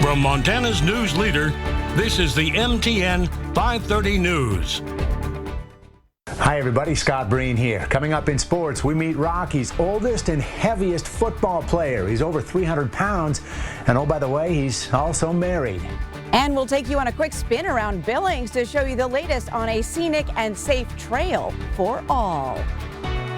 From Montana's news leader, this is the MTN 530 News. Hi everybody, Scott Breen here. Coming up in sports, we meet Rocky's oldest and heaviest football player. He's over 300 pounds, and oh, by the way, he's also married. And we'll take you on a quick spin around Billings to show you the latest on a scenic and safe trail for all.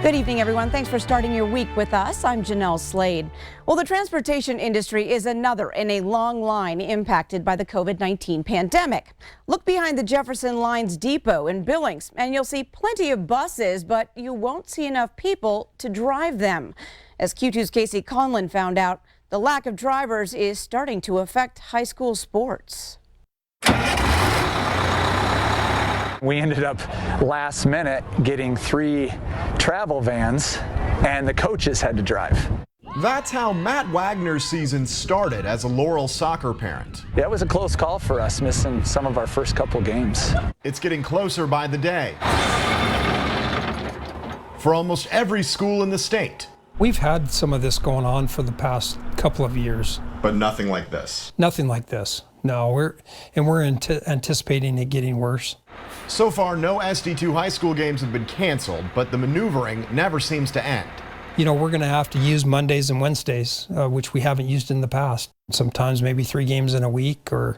Good evening, everyone. Thanks for starting your week with us. I'm Jeanelle Slade. Well, the transportation industry is another in a long line impacted by the COVID-19 pandemic. Look behind the Jefferson Lines Depot in Billings, and you'll see plenty of buses, but you won't see enough people to drive them. As Q2's Casey Conlon found out, the lack of drivers is starting to affect high school sports. We ended up last minute getting 3 travel vans, and the coaches had to drive. That's how Matt Wagner's season started as a Laurel soccer parent. Yeah, it was a close call for us, missing some of our first couple games. It's getting closer by the day for almost every school in the state. We've had some of this going on for the past couple of years. But nothing like this. Nothing like this. No, we're anticipating it getting worse. So far, no SD2 high school games have been canceled, but the maneuvering never seems to end. You know, we're going to have to use Mondays and Wednesdays, which we haven't used in the past. Sometimes maybe 3 games in a week or,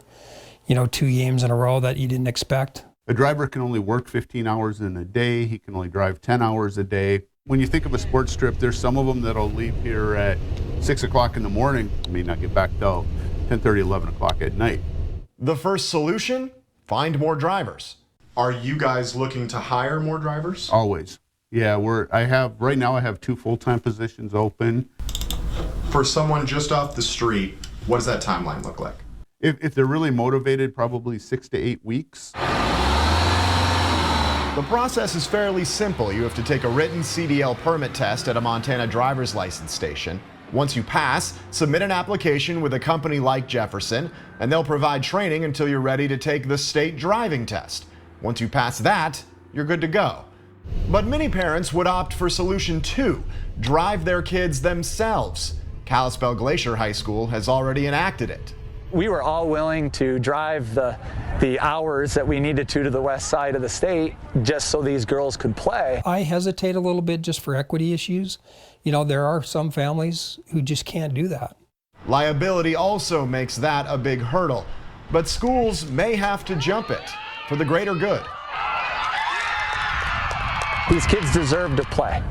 2 games in a row that you didn't expect. A driver can only work 15 hours in a day. He can only drive 10 hours a day. When you think of a sports trip, there's some of them that'll leave here at 6 o'clock in the morning, may not get back till 10:30, 11 o'clock at night. The first solution? Find more drivers. Are you guys looking to hire more drivers? Always. Yeah, right now I have 2 full-time positions open. For someone just off the street, what does that timeline look like? If they're really motivated, probably 6 to 8 weeks. The process is fairly simple. You have to take a written CDL permit test at a Montana driver's license station. Once you pass, submit an application with a company like Jefferson, and they'll provide training until you're ready to take the state driving test. Once you pass that, you're good to go. But many parents would opt for solution 2, drive their kids themselves. Kalispell Glacier High School has already enacted it. We were all willing to drive the hours that we needed to the west side of the state just so these girls could play. I hesitate a little bit just for equity issues. There are some families who just can't do that. Liability also makes that a big hurdle, but schools may have to jump it for the greater good. These kids deserve to play.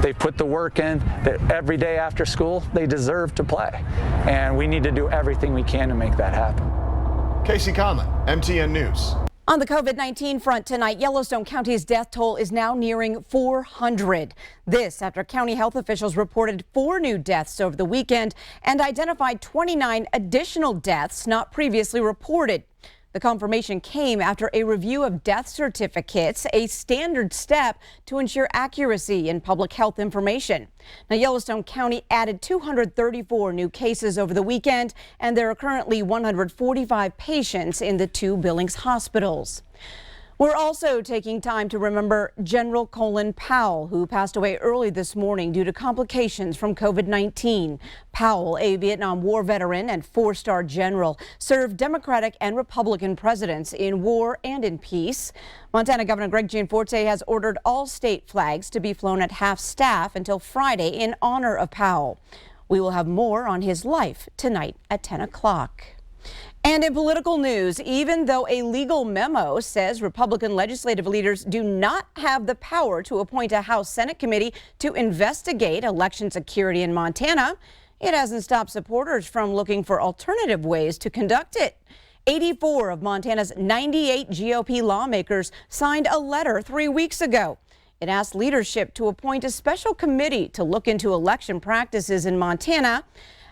They put the work in that every day after school. They deserve to play, and we need to do everything we can to make that happen. Casey Conlon, MTN News. On the COVID-19 front tonight, Yellowstone County's death toll is now nearing 400. This after county health officials reported 4 new deaths over the weekend and identified 29 additional deaths not previously reported. The confirmation came after a review of death certificates, a standard step to ensure accuracy in public health information. Now, Yellowstone County added 234 new cases over the weekend, and there are currently 145 patients in the 2 Billings hospitals. We're also taking time to remember General Colin Powell, who passed away early this morning due to complications from COVID-19. Powell, a Vietnam War veteran and 4-star general, served Democratic and Republican presidents in war and in peace. Montana Governor Greg Gianforte has ordered all state flags to be flown at half-staff until Friday in honor of Powell. We will have more on his life tonight at 10 o'clock. And in political news, even though a legal memo says Republican legislative leaders do not have the power to appoint a House Senate committee to investigate election security in Montana, it hasn't stopped supporters from looking for alternative ways to conduct it. 84 of Montana's 98 GOP lawmakers signed a letter 3 weeks ago. It asked leadership to appoint a special committee to look into election practices in Montana.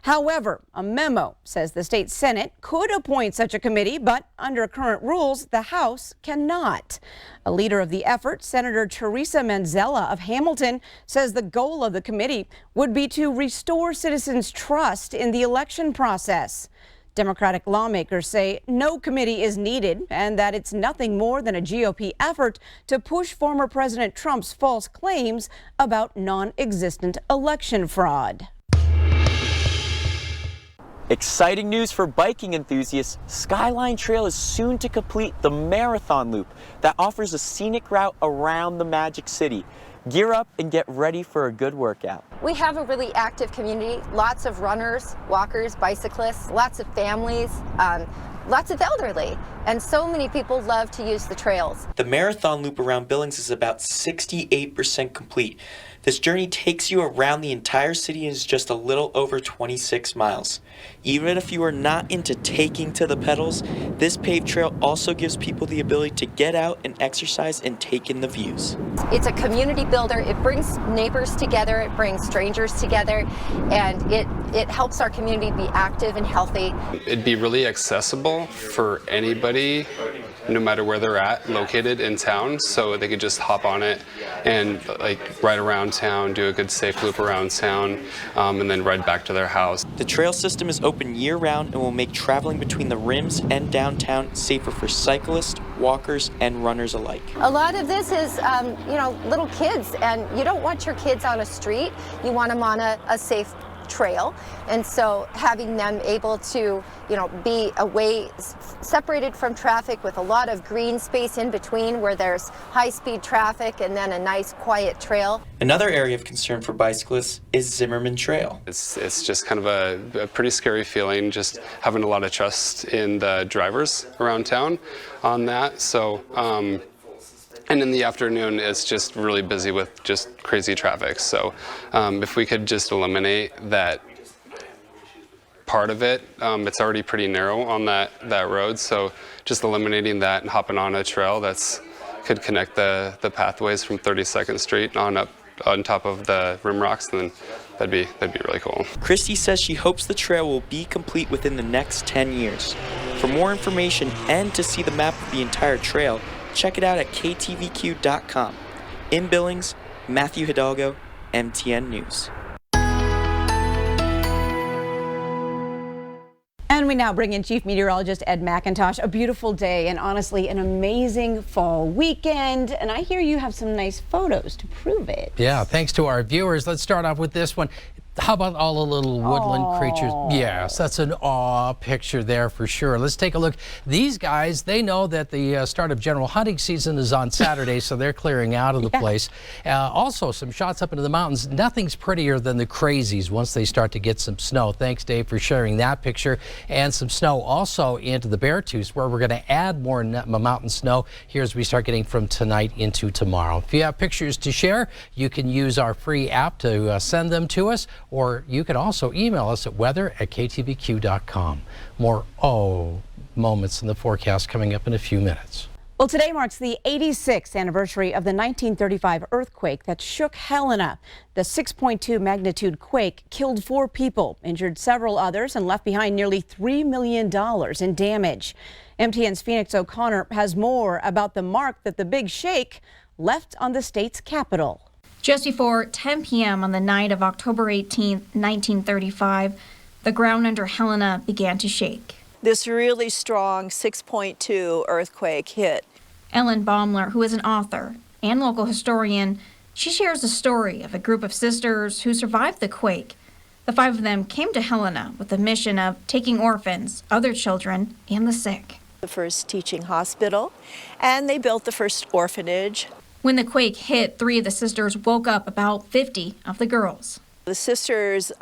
However, a memo says the state Senate could appoint such a committee, but under current rules, the House cannot. A leader of the effort, Senator Teresa Manzella of Hamilton, says the goal of the committee would be to restore citizens' trust in the election process. Democratic lawmakers say no committee is needed and that it's nothing more than a GOP effort to push former President Trump's false claims about non-existent election fraud. Exciting news for biking enthusiasts. Skyline Trail is soon to complete the marathon loop that offers a scenic route around the Magic City. Gear up and get ready for a good workout. We have a really active community, lots of runners, walkers, bicyclists, lots of families, lots of elderly, and so many people love to use the trails. The marathon loop around Billings is about 68% complete. This journey takes you around the entire city and is just a little over 26 miles. Even if you are not into taking to the pedals, this paved trail also gives people the ability to get out and exercise and take in the views. It's a community builder. It brings neighbors together, it brings strangers together, and it helps our community be active and healthy. It'd be really accessible for anybody, no matter where they're located in town, so they could just hop on it and ride around town, do a good safe loop around town, and then ride back to their house. The trail system is open year-round and will make traveling between the rims and downtown safer for cyclists, walkers, and runners alike. A lot of this is, little kids, and you don't want your kids on a street. You want them on a safe trail, and so having them able to be away, separated from traffic with a lot of green space in between where there's high-speed traffic and then a nice quiet trail. Another area of concern for bicyclists is Zimmerman Trail. It's just kind of a pretty scary feeling, just having a lot of trust in the drivers around town on that. So and in the afternoon, it's just really busy with just crazy traffic. So if we could just eliminate that part of it, it's already pretty narrow on that road. So just eliminating that and hopping on a trail could connect the pathways from 32nd Street on up on top of the rim rocks, then that'd be really cool. Christy says she hopes the trail will be complete within the next 10 years. For more information and to see the map of the entire trail, check it out at KTVQ.com. In Billings, Matthew Hidalgo, MTN News. And we now bring in Chief Meteorologist Ed McIntosh. A beautiful day and honestly an amazing fall weekend. And I hear you have some nice photos to prove it. Yeah, thanks to our viewers. Let's start off with this one. How about all the little woodland creatures? Yes, that's an awe picture there for sure. Let's take a look. These guys, they know that the start of general hunting season is on Saturday, so they're clearing out of the place. Also, some shots up into the mountains. Nothing's prettier than the crazies once they start to get some snow. Thanks, Dave, for sharing that picture. And some snow also into the Beartooth, where we're going to add more mountain snow here as we start getting from tonight into tomorrow. If you have pictures to share, you can use our free app to send them to us, or you can also email us at weather@ktvq.com. More moments in the forecast coming up in a few minutes. Well, today marks the 86th anniversary of the 1935 earthquake that shook Helena. The 6.2 magnitude quake killed 4 people, injured several others, and left behind nearly $3 million in damage. MTN's Phoenix O'Connor has more about the mark that the big shake left on the state's capital. Just before 10 p.m. on the night of October 18, 1935, the ground under Helena began to shake. This really strong 6.2 earthquake hit. Ellen Baumler, who is an author and local historian, she shares the story of a group of sisters who survived the quake. The 5 of them came to Helena with the mission of taking orphans, other children, and the sick. The first teaching hospital, and they built the first orphanage. When the quake hit, 3 of the sisters woke up about 50 of the girls. The sisters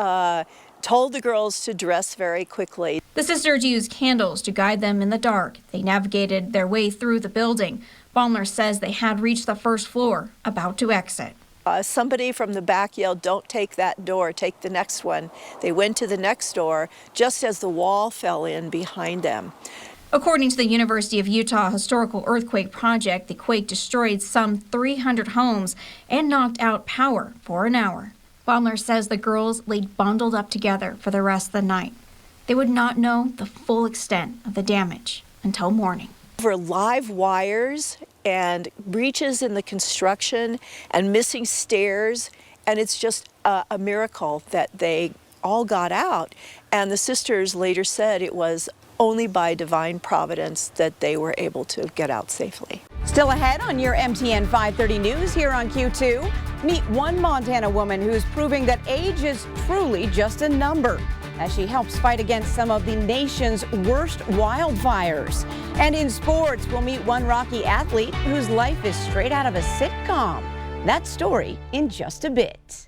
told the girls to dress very quickly. The sisters used candles to guide them in the dark. They navigated their way through the building. Baumler says they had reached the first floor, about to exit. Somebody from the back yelled, "Don't take that door, take the next one." They went to the next door just as the wall fell in behind them. According to the University of Utah Historical Earthquake Project, the quake destroyed some 300 homes and knocked out power for an hour. Baumler says the girls laid bundled up together for the rest of the night. They would not know the full extent of the damage until morning. Over live wires and breaches in the construction and missing stairs, and it's just a miracle that they all got out. And the sisters later said it was only by divine providence that they were able to get out safely. Still ahead on your MTN 530 News here on Q2, meet one Montana woman who's proving that age is truly just a number. as she helps fight against some of the nation's worst wildfires. And in sports, we'll meet one Rocky athlete whose life is straight out of a sitcom. That story in just a bit.